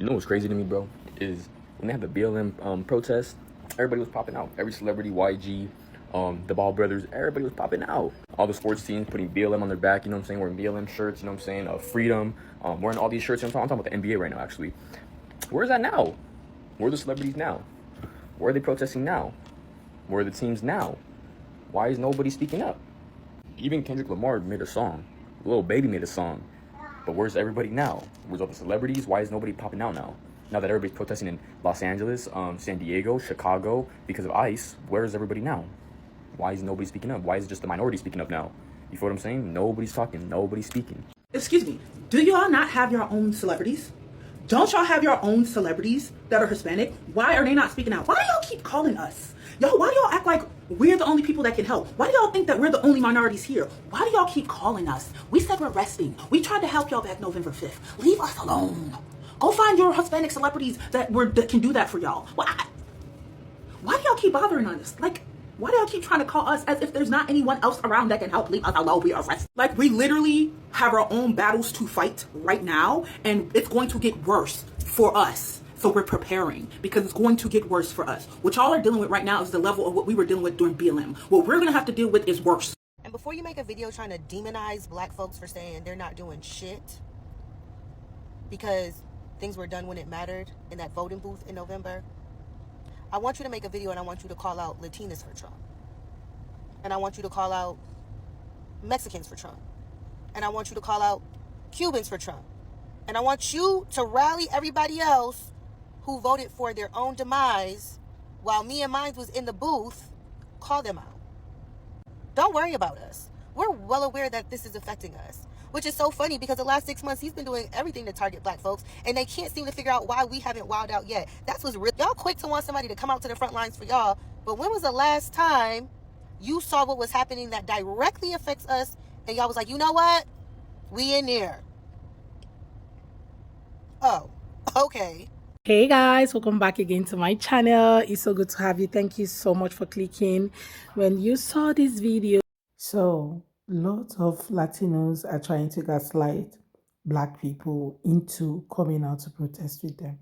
You know what's crazy to me, bro, is when they had the BLM protest, everybody was popping out. Every celebrity, YG, the Ball brothers, everybody was popping out. All the sports teams putting BLM on their back, you know what I'm saying, wearing BLM shirts, you know what I'm saying, freedom, wearing all these shirts. You know what I'm talking about the NBA right now, actually. Where's that now? Where are the celebrities now? Where are they protesting now? Where are the teams now? Why is nobody speaking up? Even Kendrick Lamar made a song. Lil Baby made a song. But where's everybody now? Where's all the celebrities? Why is nobody popping out now? Now that everybody's protesting in Los Angeles, San Diego, Chicago, because of ICE, where's everybody now? Why is nobody speaking up? Why is it just the minority speaking up now? You feel what I'm saying? Nobody's talking. Nobody's speaking. Excuse me. Do y'all not have your own celebrities? Don't y'all have your own celebrities that are Hispanic? Why are they not speaking out? Why do y'all keep calling us? Yo, why do y'all act like we're the only people that can help? Why do y'all think that we're the only minorities here? Why do y'all keep calling us? We said we're resting. We tried to help y'all back November 5th. Leave us alone. Go find your Hispanic celebrities that can do that for y'all. Why do y'all keep bothering us? Like, why do y'all keep trying to call us as if there's not anyone else around that can help? Leave us alone. We are resting. Like, we literally have our own battles to fight right now, and it's going to get worse for us. So we're preparing because it's going to get worse for us. What y'all are dealing with right now is the level of what we were dealing with during BLM. What we're going to have to deal with is worse. And before you make a video trying to demonize black folks for saying they're not doing shit because things were done when it mattered in that voting booth in November, I want you to make a video and I want you to call out Latinos for Trump. And I want you to call out Mexicans for Trump. And I want you to call out Cubans for Trump. And I want you to rally everybody else who voted for their own demise while me and mine was in the booth, call them out. Don't worry about us. We're well aware that this is affecting us, which is so funny because the last 6 months he's been doing everything to target black folks and they can't seem to figure out why we haven't wowed out yet. That's what's real. Y'all quick to want somebody to come out to the front lines for y'all, but when was the last time you saw what was happening that directly affects us and y'all was like, you know what? We in there. Oh, okay. Hey guys, welcome back again to my channel. It's so good to have you. Thank you so much for clicking when you saw this video. So lots of Latinos are trying to gaslight black people into coming out to protest with them.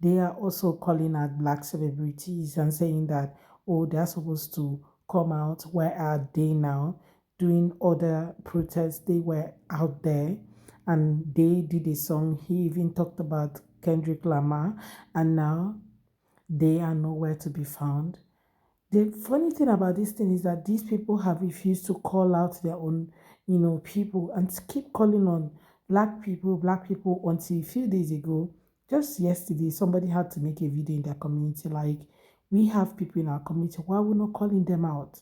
They are also calling out black celebrities and saying that, oh, they're supposed to come out. Where are they now? Doing other protests. They were out there and they did a song. He even talked about Kendrick Lamar, and now they are nowhere to be found. The funny thing about this thing is that these people have refused to call out their own, people and keep calling on black people until a few days ago, just yesterday, somebody had to make a video in their community like, we have people in our community, why are we not calling them out?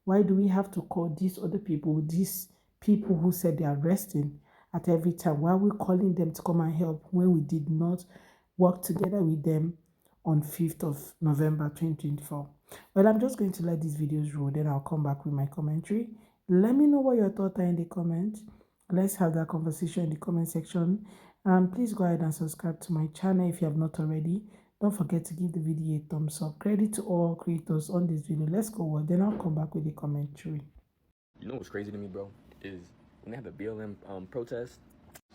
Why do we have to call these other people, these people who said they are resting at every time? Why are we calling them to come and help when we did not work together with them on 5th of November 2024? Well, I'm just going to let these videos roll, then I'll come back with my commentary. Let me know what your thoughts are in the comments. Let's have that conversation in the comment section. Please go ahead and subscribe to my channel if you have not already. Don't forget to give the video a thumbs up. Credit to all creators on this video. Let's go on, then I'll come back with the commentary. You know what's crazy to me, bro, is when they had the BLM protest.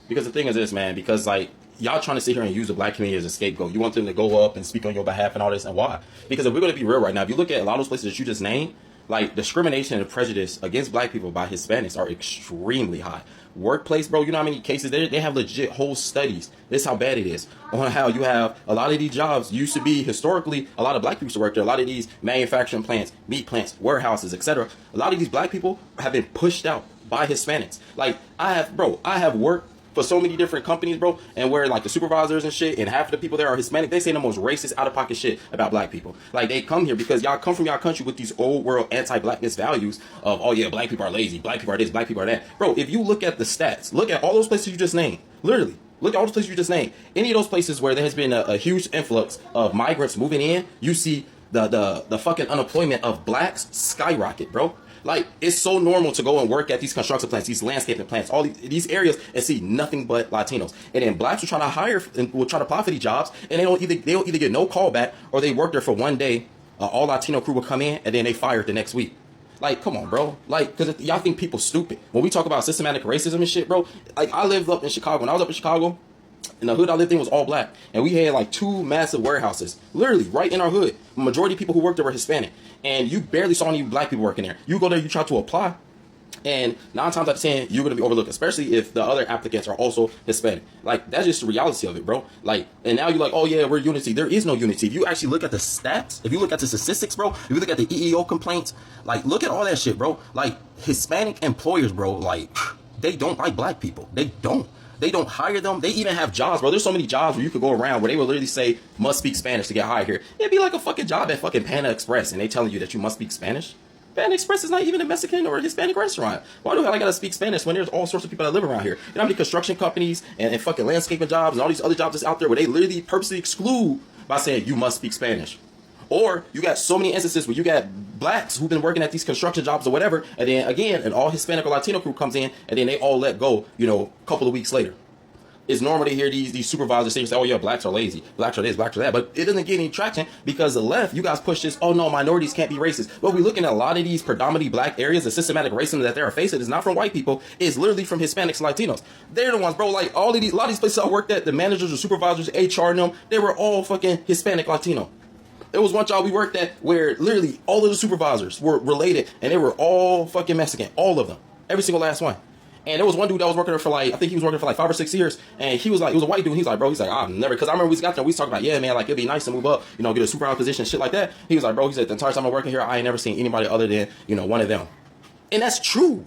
Because the thing is this, man, because like y'all trying to sit here and use the black community as a scapegoat. You want them to go up and speak on your behalf and all this, and why? Because if we're going to be real right now, if you look at a lot of those places that you just named, like discrimination and prejudice against black people by Hispanics are extremely high. Workplace, bro, you know how many cases they have legit whole studies. This is how bad it is on how you have a lot of these jobs used to be historically a lot of black people used to work there. A lot of these manufacturing plants, meat plants, warehouses, etc. A lot of these black people have been pushed out by Hispanics. Like I have worked for so many different companies, bro, and where like the supervisors and shit, and half of the people there are Hispanic, they say the most racist, out-of-pocket shit about black people. Like they come here because y'all come from y'all country with these old world anti-blackness values of, oh yeah, black people are lazy, black people are this, black people are that. Bro, if you look at the stats, look at all those places you just named, literally, look at all those places you just named. Any of those places where there has been a huge influx of migrants moving in, you see the fucking unemployment of blacks skyrocket, bro. Like, it's so normal to go and work at these construction plants, these landscaping plants, all these areas, and see nothing but Latinos. And then blacks will try to hire and will try to apply for these jobs, and they'll either get no call back or they work there for one day. All Latino crew will come in and then they fired the next week. Like, come on, bro. Like, because y'all think people stupid. When we talk about systematic racism and shit, bro, like I lived up in Chicago. When I was up in Chicago, And the hood I lived in was all black. And we had like 2 massive warehouses, literally right in our hood. The majority of people who worked there were Hispanic. And you barely saw any black people working there. You go there, you try to apply, and 9 times out of 10, you're going to be overlooked, especially if the other applicants are also Hispanic. Like, that's just the reality of it, bro. Like, and now you're like, oh yeah, we're unity. There is no unity. If you actually look at the stats, if you look at the statistics, bro, if you look at the EEO complaints, like, look at all that shit, bro. Like, Hispanic employers, bro, like, they don't like black people. They don't. They don't hire them. They even have jobs, bro. There's so many jobs where you could go around where they will literally say, must speak Spanish to get hired here. It'd be like a fucking job at fucking Panda Express, and they telling you that you must speak Spanish. Panda Express is not even a Mexican or a Hispanic restaurant. Why do I gotta speak Spanish when there's all sorts of people that live around here? You know how many construction companies and fucking landscaping jobs and all these other jobs that's out there where they literally purposely exclude by saying you must speak Spanish? Or you got so many instances where you got blacks who've been working at these construction jobs or whatever, and then again, an all Hispanic or Latino crew comes in, and then they all let go, you know, a couple of weeks later. It's normal to hear these supervisors say, oh yeah, blacks are lazy, blacks are this, blacks are that, but it doesn't get any traction because the left, you guys push this, oh no, minorities can't be racist. But we're looking at a lot of these predominantly black areas, the systematic racism that they're facing is not from white people, it's literally from Hispanics and Latinos. They're the ones, bro, like a lot of these places I worked at, the managers or supervisors, HR and them, they were all fucking Hispanic, Latino. There was one job we worked at where literally all of the supervisors were related and they were all fucking Mexican, all of them, every single last one. And there was one dude that was working there for like, I think he was working for like 5 or 6 years. And he was like, it was a white dude. He's like, bro, he's like, I've never, because I remember we got there, we was talking about, yeah, man, like it'd be nice to move up, you know, get a supervisor position, shit like that. He was like, bro, he said, the entire time I'm working here, I ain't never seen anybody other than, you know, one of them. And that's true.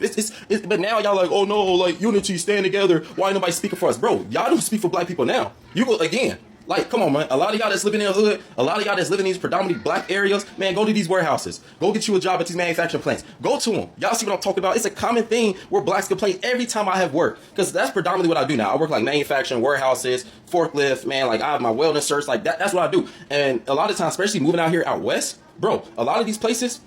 But now y'all like, oh no, like unity, stand together. Why ain't nobody speaking for us? Bro, y'all don't speak for black people now. You go again. Like, come on, man. A lot of y'all that's living in the hood, a lot of y'all that's living in these predominantly black areas, man, go to these warehouses. Go get you a job at these manufacturing plants. Go to them. Y'all see what I'm talking about? It's a common thing where blacks complain every time I have work. Because that's predominantly what I do now. I work like manufacturing, warehouses, forklift, man. Like, I have my wellness certs. Like, that's what I do. And a lot of times, especially moving out here out west, bro, a lot of these places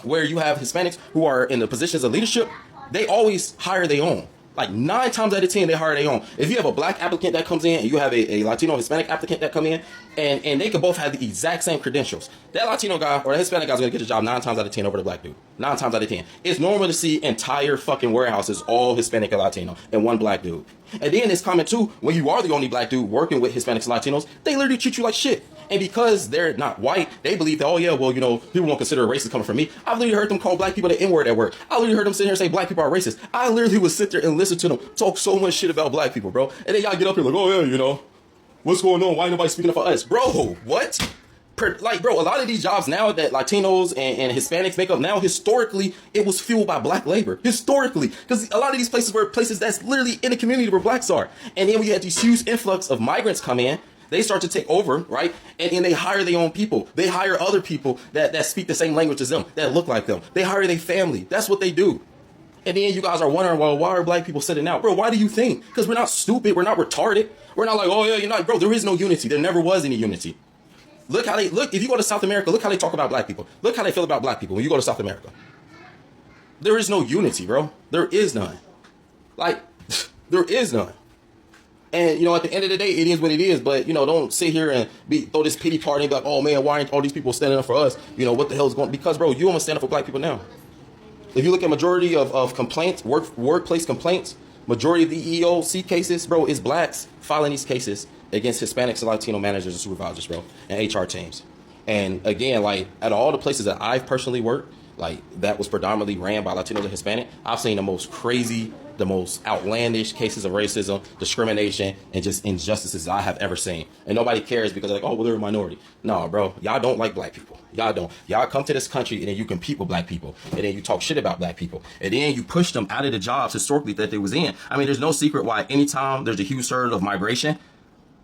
where you have Hispanics who are in the positions of leadership, they always hire their own. Like 9 times out of 10, they hire their own. If you have a black applicant that comes in and you have a Latino Hispanic applicant that come in and they could both have the exact same credentials, that Latino guy or the Hispanic guy is going to get the job 9 times out of 10 over the black dude. 9 times out of 10. It's normal to see entire fucking warehouses all Hispanic and Latino and one black dude. And then it's common too, when you are the only black dude working with Hispanics and Latinos, they literally treat you like shit. And because they're not white, they believe that, oh yeah, well, you know, people won't consider a racist coming from me. I've literally heard them call black people the N-word at work. I literally heard them sit here and say black people are racist. I literally would sit there and listen to them talk so much shit about black people, bro. And then y'all get up here like, oh yeah, you know, what's going on? Why ain't nobody speaking up for us? Bro, what? Like, bro, a lot of these jobs now that Latinos and Hispanics make up now, historically, it was fueled by black labor. Historically. Because a lot of these places were places that's literally in the community where blacks are. And then we had these huge influx of migrants come in. They start to take over, right? And then they hire their own people. They hire other people that speak the same language as them, that look like them. They hire their family. That's what they do. And then you guys are wondering, well, why are black people sitting out? Bro, why do you think? Because we're not stupid. We're not retarded. We're not like, oh yeah, you're not. Bro, there is no unity. There never was any unity. Look how they, look, if you go to South America, look how they talk about black people. Look how they feel about black people when you go to South America. There is no unity, bro. There is none. Like, there is none. And, you know, at the end of the day, it is what it is. But, you know, don't sit here and throw this pity party and be like, oh, man, why aren't all these people standing up for us? You know, what the hell is going on? Because, bro, you almost stand up for black people now. If you look at majority of complaints, workplace complaints, majority of the EEOC cases, bro, is blacks filing these cases against Hispanics and Latino managers and supervisors, bro, and HR teams. And, again, like, at all the places that I've personally worked, like, that was predominantly ran by Latinos and Hispanic, I've seen the most crazy, the most outlandish cases of racism, discrimination, and just injustices I have ever seen. And nobody cares because they're like, oh, well, they're a minority. No, bro, y'all don't like black people. Y'all don't. Y'all come to this country and then you compete with black people. And then you talk shit about black people. And then you push them out of the jobs historically that they was in. I mean, there's no secret why anytime there's a huge surge of migration,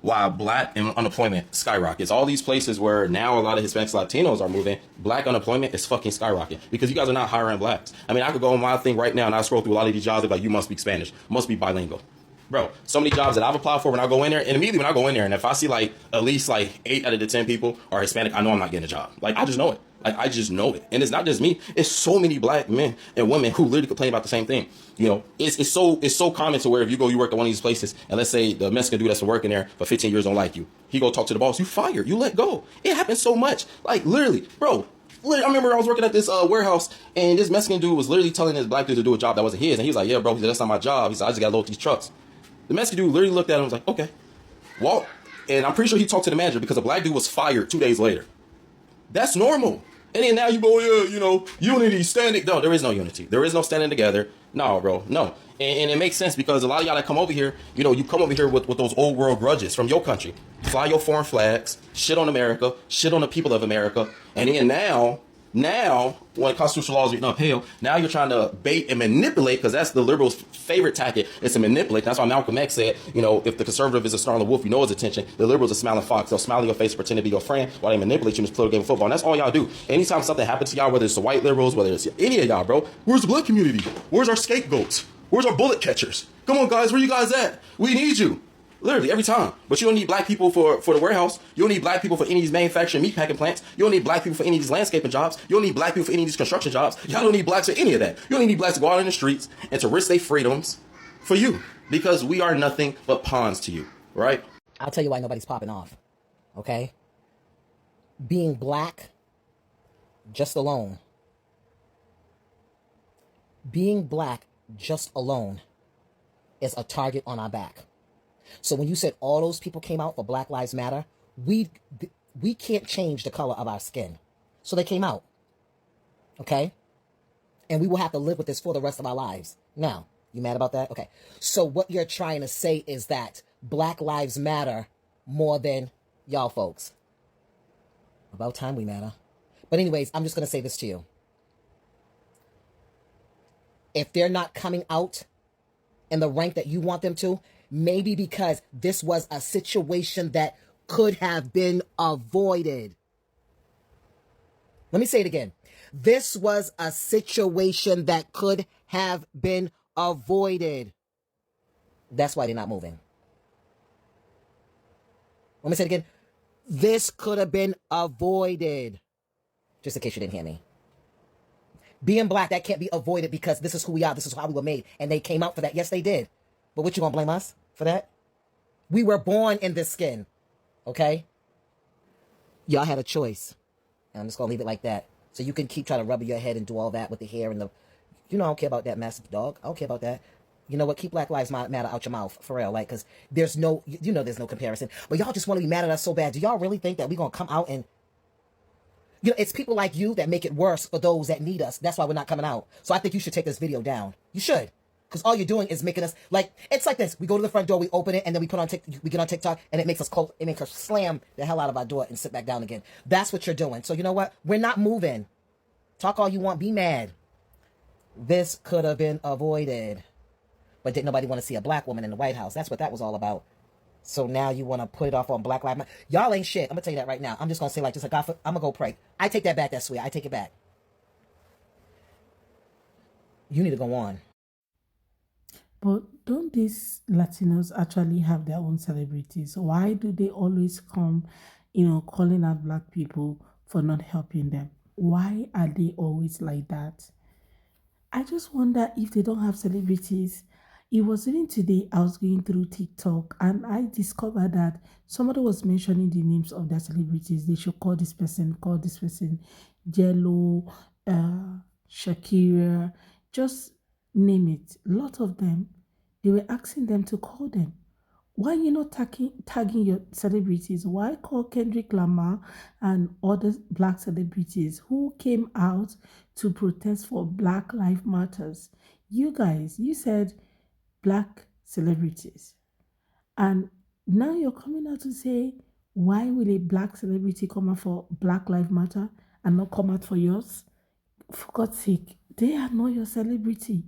why black unemployment skyrockets. All these places where now a lot of Hispanics, Latinos are moving, black unemployment is fucking skyrocketing because you guys are not hiring blacks. I mean, I could go on my thing right now and I scroll through a lot of these jobs like, you must speak Spanish, must be bilingual. Bro, so many jobs that I've applied for when I go in there, and immediately when I go in there, and if I see like at least like 8 out of the 10 people are Hispanic, I know I'm not getting a job. Like, I just know it. Like, I just know it. And it's not just me. It's so many black men and women who literally complain about the same thing. You know, it's so common to where if you go, you work at one of these places, and let's say the Mexican dude that's been working there for 15 years don't like you. He go talk to the boss, you fired, you let go. It happens so much. Like, literally, bro. I remember I was working at this warehouse, and this Mexican dude was literally telling this black dude to do a job that wasn't his. And he was like, yeah, bro, that's not my job. He said, I just got to load these trucks. The Mexican dude literally looked at him and was like, okay. walked, and I'm pretty sure he talked to the manager because a black dude was fired 2 days later. That's normal. And then now you go, yeah, you know, unity, standing. No, there is no unity. There is no standing together. No, bro, no. And it makes sense because a lot of y'all that come over here, you know, you come over here with those old world grudges from your country. Fly your foreign flags, shit on America, shit on the people of America. And then now, when constitutional laws are being upheld, now you're trying to bait and manipulate, because that's the liberals' favorite tactic, is to manipulate. That's why Malcolm X said, you know, if the conservative is a snarling wolf, you know his attention. The liberals are smiling fox. They'll smile in your face, pretend to be your friend, while they manipulate you in this political game of football. And that's all y'all do. Anytime something happens to y'all, whether it's the white liberals, whether it's any of y'all, bro, where's the black community? Where's our scapegoats? Where's our bullet catchers? Come on, guys, where you guys at? We need you. Literally, every time. But you don't need black people for the warehouse. You don't need black people for any of these manufacturing meat packing plants. You don't need black people for any of these landscaping jobs. You don't need black people for any of these construction jobs. Y'all don't need blacks for any of that. You don't need blacks to go out in the streets and to risk their freedoms for you. Because we are nothing but pawns to you, right? I'll tell you why nobody's popping off, okay? Being black, just alone. Being black, just alone, is a target on our back. So when you said all those people came out for Black Lives Matter, we can't change the color of our skin. So they came out, okay? And we will have to live with this for the rest of our lives. Now, you mad about that? Okay. So what you're trying to say is that Black Lives Matter more than y'all folks. About time we matter. But anyways, I'm just going to say this to you. If they're not coming out in the rank that you want them to, maybe because this was a situation that could have been avoided. Let me say it again. This was a situation that could have been avoided. That's why they're not moving. Let me say it again. This could have been avoided. Just in case you didn't hear me. Being black, that can't be avoided because this is who we are. This is how we were made. And they came out for that. Yes, they did. But what, you gonna blame us for that? We were born in this skin. Okay? Y'all had a choice. And I'm just gonna leave it like that. So you can keep trying to rub your head and do all that with the hair and the... You know, I don't care about that massive dog. I don't care about that. You know what? Keep Black Lives Matter out your mouth. For real. Like, because there's no... You know there's no comparison. But y'all just want to be mad at us so bad. Do y'all really think that we're gonna come out and... You know, it's people like you that make it worse for those that need us. That's why we're not coming out. So I think you should take this video down. You should. Because all you're doing is making us, like, it's like this. We go to the front door, we open it, and then we get on TikTok, and it makes us cold. It makes us slam the hell out of our door and sit back down again. That's what you're doing. So you know what? We're not moving. Talk all you want. Be mad. This could have been avoided. But didn't nobody want to see a black woman in the White House? That's what that was all about. So now you want to put it off on Black Lives Matter. Y'all ain't shit. I'm going to tell you that right now. I'm just going to say like this. Like, I'm going to go pray. I take that back. That's sweet. I take it back. You need to go on. But don't these Latinos actually have their own celebrities? Why do they always come, calling out black people for not helping them? Why are they always like that? I just wonder if they don't have celebrities. It was even today I was going through TikTok and I discovered that somebody was mentioning the names of their celebrities. They should call this person, Jello, Shakira, just name it. A lot of them, they were asking them to call them. Why are you not tagging your celebrities? Why call Kendrick Lamar and other black celebrities who came out to protest for Black Lives Matters? You guys, you said black celebrities. And now you're coming out to say, why will a black celebrity come out for Black Lives Matter and not come out for yours? For God's sake, they are not your celebrity.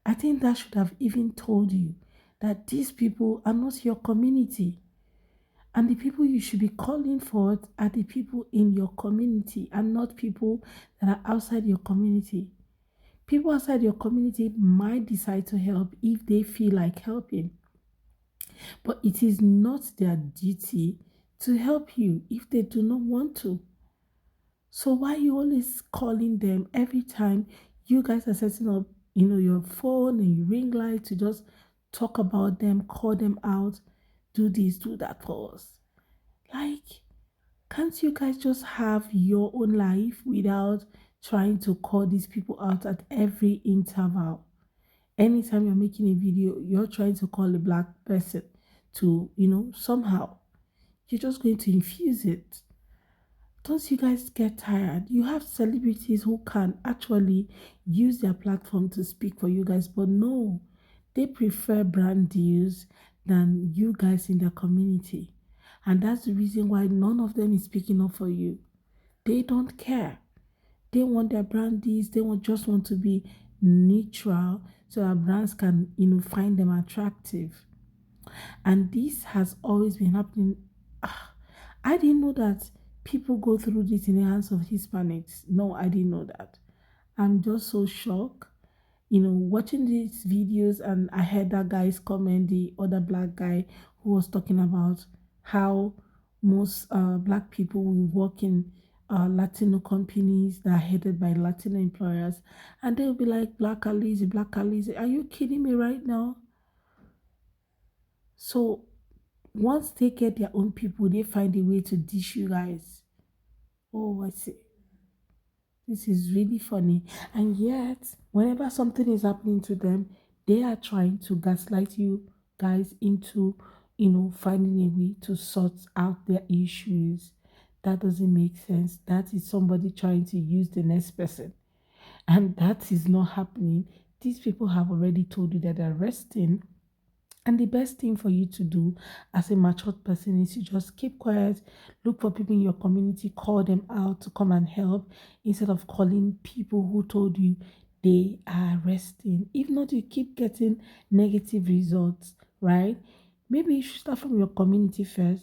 I think that should have even told you that these people are not your community. And the people you should be calling for are the people in your community and not people that are outside your community. People outside your community might decide to help if they feel like helping. But it is not their duty to help you if they do not want to. So why are you always calling them every time you guys are setting up, your phone and your ring light to just talk about them, call them out, do this, do that for us? Like, can't you guys just have your own life without trying to call these people out at every interval? Anytime you're making a video, you're trying to call a black person to, somehow you're just going to infuse it. Don't you guys get tired? You have celebrities who can actually use their platform to speak for you guys, but no, they prefer brand deals than you guys in their community. And that's the reason why none of them is speaking up for you. They don't care. They want their brand deals, just want to be neutral so that brands can, find them attractive. And this has always been happening. Ah, I didn't know that people go through this in the hands of Hispanics. No, I didn't know that. I'm just so shocked. Watching these videos, and I heard that guy's comment, the other black guy who was talking about how most black people will work in Latino companies that are headed by Latino employers, and they'll be like, black are lazy, black are lazy. Are you kidding me right now? So once they get their own people, they find a way to dish you guys. Oh, I see. This is really funny. And yet, whenever something is happening to them, they are trying to gaslight you guys into, finding a way to sort out their issues. That doesn't make sense. That is somebody trying to use the next person. And that is not happening. These people have already told you that they're resting, and the best thing for you to do as a matured person is to just keep quiet, look for people in your community, call them out to come and help instead of calling people who told you they are resting. If not, you keep getting negative results, right? Maybe you should start from your community first.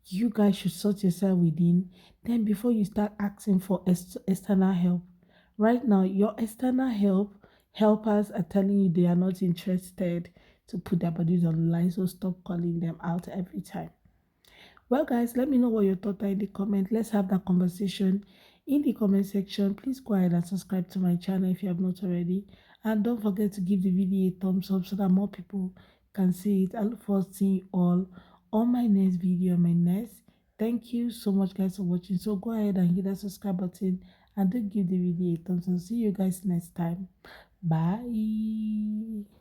You guys should sort yourself within. Then, before you start asking for external help, right now, your external helpers are telling you they are not interested to put their bodies on the line, so stop calling them out every time. Well, guys, let me know what your thoughts are in the comment. Let's have that conversation in the comment section. Please go ahead and subscribe to my channel if you have not already, and don't forget to give the video a thumbs up so that more people can see it. I look forward to seeing you all on my next video, my next. Thank you so much, guys, for watching. So go ahead and hit that subscribe button and do give the video a thumbs up. See you guys next time. Bye.